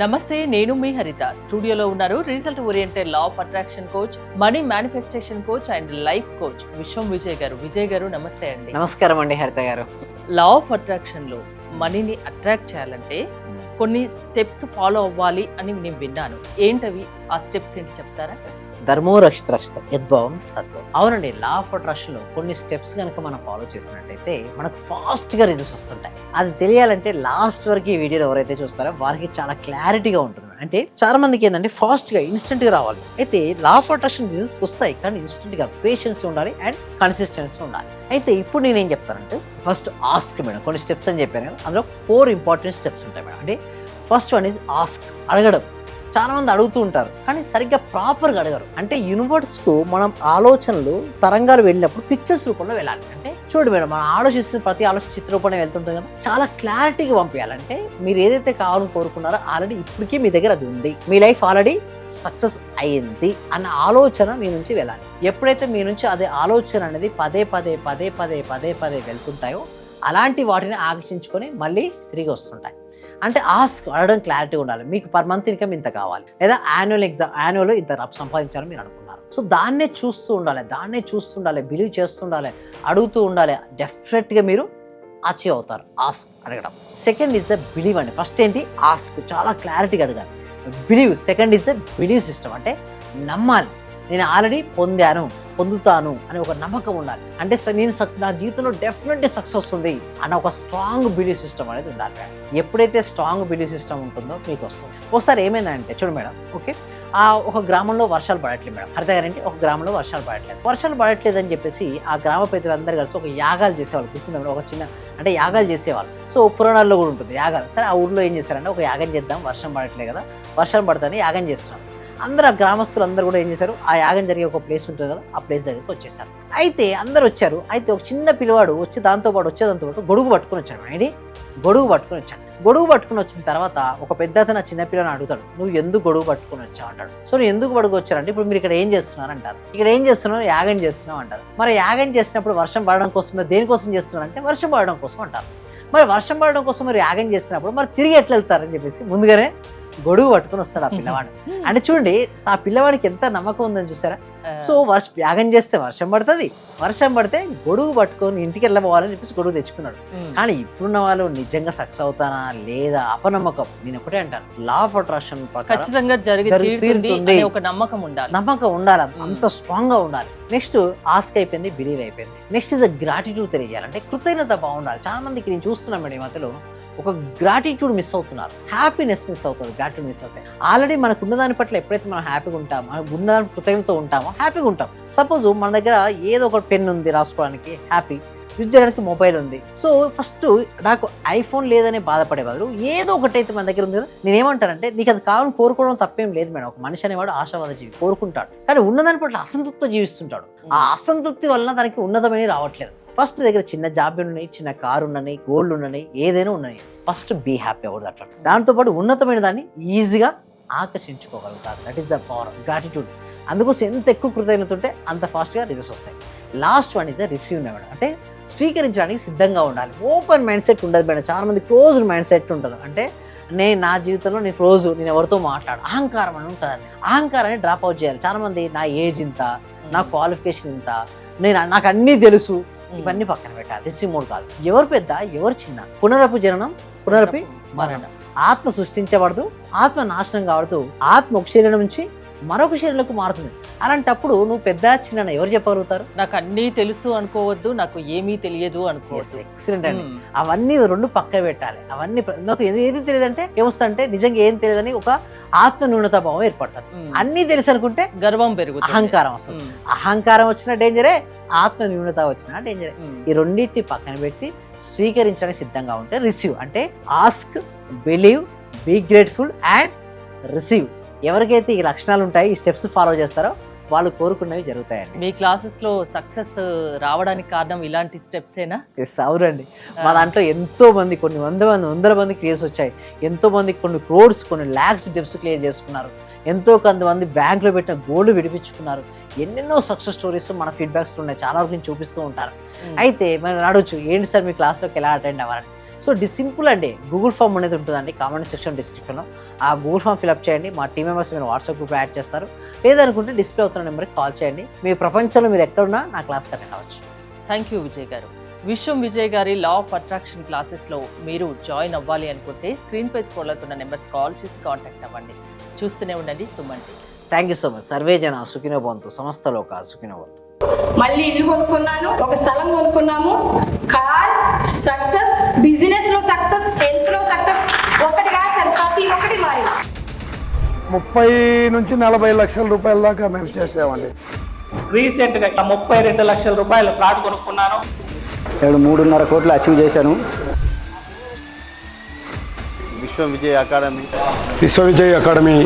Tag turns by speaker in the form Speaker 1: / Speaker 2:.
Speaker 1: నమస్తే, నేను మీ హరిత. స్టూడియోలో ఉన్నారు result oriented law of attraction coach, money manifestation coach and life coach విశ్వం విజయ్ గారు. విజయ్ గారు నమస్తే అండి.
Speaker 2: నమస్కారం అండి హరిత గారు.
Speaker 1: లా ఆఫ్ అట్రాక్షన్ లో మనీని అట్రాక్ట్ చేయాలంటే కొన్ని స్టెప్స్ ఫాలో అవ్వాలి అని నేను విన్నాను. ఏంటవి ఆ స్టెప్స్ ఏంటి చెప్తారా?
Speaker 2: ధర్మో రక్షిత రక్షిత యద్భావం తద్భవం. అవునండి, లా ఆఫ్ అట్రాక్షన్ లో కొన్ని స్టెప్స్ కనుక మనం ఫాలో చేసినట్టయితే మనకు ఫాస్ట్ గా రిజల్ట్స్ వస్తుంటాయి. అది తెలియాలంటే లాస్ట్ వరకు ఈ వీడియో ఎవరైతే చూస్తారో వారికి చాలా క్లారిటీగా ఉంటుంది. అంటే చాలా మందికి ఏంటంటే ఫాస్ట్ గా ఇన్స్టెంట్ గా రావాలి. అయితే లా ఆఫ్ అట్రాక్షన్ రిజల్ట్స్ వస్తాయి, కానీ ఇన్స్టెంట్ గా పేషెన్స్ ఉండాలి అండ్ కన్సిస్టెన్సీ ఉండాలి. అయితే ఇప్పుడు నేనేం చెప్తానంటే ఫస్ట్ ఆస్క్ మేడం. కొన్ని స్టెప్స్ అని చెప్పాను కదా, అందులో 4 ఇంపార్టెంట్ స్టెప్స్ ఉంటాయి మేడం. అంటే ఫస్ట్ వన్ ఈజ్ ఆస్క్, అడగడం. చాలా మంది అడుగుతూ ఉంటారు కానీ సరిగ్గా ప్రాపర్గా అడగరు. అంటే యూనివర్స్ కు మనం ఆలోచనలు తరంగాలు వెళ్ళినప్పుడు పిక్చర్స్ రూపంలో వెళ్ళాలి. అంటే చూడు మేడం, మనం ఆలోచిస్తున్న ప్రతి ఆలోచన చిత్ర రూపంలో వెళ్తుంటుంది కదా, చాలా క్లారిటీగా పంపించాలంటే మీరు ఏదైతే కావాలని కోరుకున్నారో ఆల్రెడీ ఇప్పటికీ మీ దగ్గర అది ఉంది, మీ లైఫ్ ఆల్రెడీ సక్సెస్ అయ్యింది అన్న ఆలోచన మీ నుంచి వెళ్ళాలి. ఎప్పుడైతే మీ నుంచి అదే ఆలోచన అనేది పదే పదే పదే పదే పదే పదే వెళ్తుంటాయో అలాంటి వాటిని ఆకర్షించుకొని మళ్ళీ తిరిగి వస్తుంటాయి. అంటే ఆస్క్, అడగడం క్లారిటీ ఉండాలి. మీకు పర్ మంత్ ఇన్కమ్ ఇంత కావాలి, లేదా యాన్యువల్ ఇంత సంపాదించాలని మీరు అనుకున్నారు. సో దాన్నే చూస్తూ ఉండాలి, బిలీవ్ చేస్తుండాలి, అడుగుతూ ఉండాలి. డెఫినెట్గా మీరు అచీవ్ అవుతారు. ఆస్క్, అడగడం. సెకండ్ ఈజ్ ద బిలీవ్ అండి. ఫస్ట్ ఏంటి? ఆస్క్, చాలా క్లారిటీగా అడగాలి. Believe, second is the believe system. అంటే నమ్మాలి, నేను ఆల్రెడీ పొందుతాను అనే ఒక నమ్మకం ఉండాలి. అంటే నేను నా జీవితంలో డెఫినెట్లీ సక్సెస్ వస్తుంది అన్న ఒక స్ట్రాంగ్ బిలీవ్ సిస్టమ్ అనేది ఉండాలి. ఎప్పుడైతే స్ట్రాంగ్ బిలీవ్ సిస్టమ్ ఉంటుందో మీకు వస్తుంది. ఒకసారి ఏమైందంటే చూడు మేడం, ఓకే, ఒక గ్రామంలో వర్షాలు పడట్లేదు మేడం. హరిత గారంటే ఒక గ్రామంలో వర్షాలు పడట్లేదు అని చెప్పేసి ఆ గ్రామ పెద్దలందరూ కలిసి ఒక యాగాలు చేసేవాళ్ళు. గుర్తుంది మేడం, ఒక చిన్న అంటే యాగాలు చేసేవాళ్ళు. సో పురాణాల్లో కూడా ఉంటుంది యాగాలు. సరే, ఆ ఊర్లో ఏం చేశారంటే ఒక యాగం చేద్దాం, వర్షం పడట్లేదు కదా, వర్షం పడతానే యాగం చేస్తున్నారు. అందరూ ఆ గ్రామస్తులు అందరూ కూడా ఏం చేశారు, ఆ యాగం జరిగే ఒక ప్లేస్ ఉంటుంది కదా, ఆ ప్లేస్ దగ్గరికి వచ్చేసారు. అయితే అందరు వచ్చారు. అయితే ఒక చిన్న పిల్లవాడు వచ్చేదాంతో పాటు గొడుగు పట్టుకుని వచ్చాడు. ఏంటి? గొడుగు పట్టుకుని వచ్చిన తర్వాత ఒక పెద్ద అతను చిన్న పిల్లని అడుగుతాడు, నువ్వు ఎందుకు గొడుగు పట్టుకుని వచ్చావు అంటాడు. సో నువ్వు ఎందుకు గొడుగు వచ్చారంటే, ఇప్పుడు మీరు ఇక్కడ ఏం చేస్తున్నారు అంటారు. ఇక్కడ ఏం చేస్తున్నావు? యాగం చేస్తున్నావు అంటారు. మరి యాగం చేసినప్పుడు వర్షం పడడం కోసం దేనికోసం చేస్తున్నారు అంటే వర్షం పడడం కోసం అంటారు. మరి వర్షం పడడం కోసం మీరు యాగం చేసినప్పుడు మరి తిరిగి ఎట్లా వెళ్తారని చెప్పేసి ముందుగానే గొడుగు పట్టుకుని వస్తాడు ఆ పిల్లవాడు. అంటే చూడండి, ఆ పిల్లవాడికి ఎంత నమ్మకం ఉందని చూసారా. సో యాగం చేస్తే వర్షం పడుతుంది, వర్షం పడితే గొడుగు పట్టుకొని ఇంటికి వెళ్ళబోవాలని చెప్పేసి గొడుగు తెచ్చుకున్నాడు. కానీ ఇప్పుడున్న వాళ్ళు నిజంగా సక్సెస్ అవుతానా లేదా అపనమ్మకం. నేను ఒకటే అంటాను, లా ఆఫ్ అట్రాక్షన్
Speaker 1: ఖచ్చితంగా జరుగుతుంది, ఒక నమ్మకం
Speaker 2: ఉండాలి, అంత స్ట్రాంగ్ గా ఉండాలి. నెక్స్ట్ ఆస్క్ అయిపోయింది, బిలీవ్ అయిపోయింది. నెక్స్ట్ ఇస్ గ్రాటిట్యూడ్ తెలియజేయాలంటే కృతజ్ఞత బాగుండాలి. చాలా మందికి నేను చూస్తున్నాను మేడం, ఈ మధ్యలో ఒక గ్రాటిట్యూడ్ మిస్ అవుతున్నారు, హ్యాపీనెస్ మిస్ అవుతుంది, గ్రాటిట్యూడ్ మిస్ అవుతాయి. ఆల్రెడీ మనకు ఉన్న దాని పట్ల ఎప్పుడైతే మనం హ్యాపీగా ఉంటామో, మనకు ఉన్న కృతజ్ఞత ఉంటామో హ్యాపీగా ఉంటాం. సపోజ్ మన దగ్గర ఏదో ఒక పెన్ ఉంది రాసుకోవడానికి, హ్యాపీ, యూజ్ చేయడానికి మొబైల్ ఉంది. సో ఫస్ట్ నాకు ఐఫోన్ లేదని బాధపడే బదులు ఏదో ఒకటి అయితే మన దగ్గర ఉంది కదా, నేనేమంటానంటే నీకు అది కావాలని కోరుకోవడం తప్పేం లేదు మేడం. ఒక మనిషి అనేవాడు ఆశావాద జీవి, కోరుకుంటాడు, కానీ ఉన్నదాని పట్ల అసంతృప్తితో జీవిస్తుంటాడు. ఆ అసంతృప్తి వలన దానికి ఉన్నతమైనవి రావట్లేదు. ఫస్ట్ దగ్గర చిన్న జాబ్ ఉన్నాయి, చిన్న కారు ఉన్నాయి, గోల్డ్ ఉన్నాయి, ఏదైనా ఉన్నాయి. ఫస్ట్ బీ హ్యాపీ అవ్వదు అట్లా. దాంతోపాటు ఉన్నతమైన దాన్ని ఈజీగా ఆకర్షించుకోగలుగుతారు. That is the power of gratitude. అందుకోసం ఎంత ఎక్కువ కృతజ్ఞత ఉంటే అంత ఫాస్ట్గా రిజల్ట్స్ వస్తాయి. Last one is the receive madam. అంటే స్వీకరించడానికి సిద్ధంగా ఉండాలి. ఓపెన్ మైండ్ సెట్ ఉండదు మేడం. చాలా మంది క్లోజ్డ్ మైండ్ సెట్ ఉంటుంది. అంటే నా జీవితంలో నేను ఎవరితో మాట్లాడు, అహంకారం అని ఉంటుంది. అహంకారాన్ని డ్రాప్ అవుట్ చేయాలి. చాలా మంది నా ఏజ్ ఇంత, నా క్వాలిఫికేషన్ ఇంత, నాకు అన్నీ తెలుసు, ఇవన్నీ పక్కన పెట్టాలి. రిసీవ్ మోడ్ కాదు. ఎవరు పెద్ద ఎవరు చిన్న, పునరపు జననం పునరపి మరణం. ఆత్మ సృష్టించబడదు, ఆత్మ నాశనం కావడదు. ఆత్మ ఒక శరీరం నుంచి మరొక శరీరంలోకి మారుతుంది. అలాంటప్పుడు నువ్వు పెద్ద చిన్న ఎవరు చెప్పగలుగుతారు?
Speaker 1: నాకు అన్నీ తెలుసు అనుకోవద్దు, నాకు ఏమీ తెలియదు అనుకోవద్దు.
Speaker 2: ఎక్సలెంట్ అండి. అవన్నీ రెండు పక్క పెట్టాలి. అవన్నీ నాకు ఏది తెలియదంటే ఏమొస్తుందంటే నిజంగా ఏం తెలియదని ఒక ఆత్మ న్యూనతా భావం ఏర్పడుతుంది. అన్నీ తెలుసు అనుకుంటే
Speaker 1: గర్వం పెరుగుతుంది,
Speaker 2: అహంకారం వస్తుంది. అహంకారం వచ్చిన డేంజరే, ఆత్మ న్యూనత వచ్చిన డేంజరే. ఈ రెండింటిని పక్కన పెట్టి స్వీకరించడానికి సిద్ధంగా ఉంటే రిసీవ్. అంటే ask, believe, be grateful and receive. ఎవరికైతే ఈ లక్షణాలు ఉంటాయి, ఈ స్టెప్స్ ఫాలో చేస్తారో వాళ్ళు కోరుకున్నవి జరుగుతాయండి.
Speaker 1: మీ క్లాసెస్ లో సక్సెస్ రావడానికి కారణం ఇలాంటి స్టెప్స్ ఏనా?
Speaker 2: అవునండి. మా దాంట్లో ఎంతో మంది, కొన్ని వందల మంది క్లియర్స్ వచ్చాయి. ఎంతో మంది కొన్ని క్రోడ్స్, కొన్ని ల్యాక్స్ డెప్స్ క్లియర్ చేసుకున్నారు. ఎంతో కొంతమంది బ్యాంకులో పెట్టిన గోల్డ్ విడిపించుకున్నారు. ఎన్నెన్నో సక్సెస్ స్టోరీస్ మన ఫీడ్బ్యాక్స్ ఉన్నాయి, చాలా వరకు చూపిస్తూ ఉంటారు. అయితే మనం అడగచ్చు, ఏంటి సార్ మీ క్లాస్లోకి ఎలా అటెండ్ అవ్వాలని. సో సింపుల్ అండి, గూగుల్ ఫామ్ అనేది ఉంటుందండి కామెంట్ సెక్షన్ డిస్క్రిప్షన్లో. ఆ గూగుల్ ఫామ్ ఫిల్అప్ చేయండి, మా టీమ్ మెంబర్స్ మీరు వాట్సాప్ గ్రూప్లో యాడ్ చేస్తారు. లేదనుకుంటే డిస్ప్లే అవుతున్న నెంబర్కి కాల్ చేయండి. మీ ప్రపంచంలో మీరు ఎక్కడున్నా నా క్లాస్కి అటెండ్ అవ్వచ్చు.
Speaker 1: థ్యాంక్ యూ విజయ్ గారు. విశ్వం విజయ్ గారి లా ఆఫ్ అట్రాక్షన్ క్లాసెస్లో మీరు జాయిన్ అవ్వాలి అనుకుంటే స్క్రీన్ పై స్క్రోల్ అవుతున్న నెంబర్స్ కాల్ చేసి కాంటాక్ట్ అవ్వండి. చూస్తూనే ఉండండి Suman TV.
Speaker 2: Thank you so much. Survey జన సుఖినో భవంతు, సమస్త లోక సుఖినో భవంతు.
Speaker 3: మళ్ళీ ఇల్లు కొనుక్కున్నాను, ఒక స్థలం కొనుక్కున్నాము. కార్ సక్సెస్, బిజినెస్ లో సక్సెస్, హెల్త్ లో సక్సెస్, ఒకటి కాదు సార్, ప్రతి ఒక్కటి మారి
Speaker 4: 30 నుంచి 40 లక్షల రూపాయల దాకా మేము చేసామండి.
Speaker 5: రీసెంట్గా 32 లక్షల రూపాయల ఫ్లాట్ కొనుక్కున్నాను.
Speaker 6: 3.5 కోట్లు అచీవ్ చేశాను.
Speaker 7: విశ్వం విజయ్ అకాడమీ
Speaker 4: విశ్వ విజయ్ అకాడమీ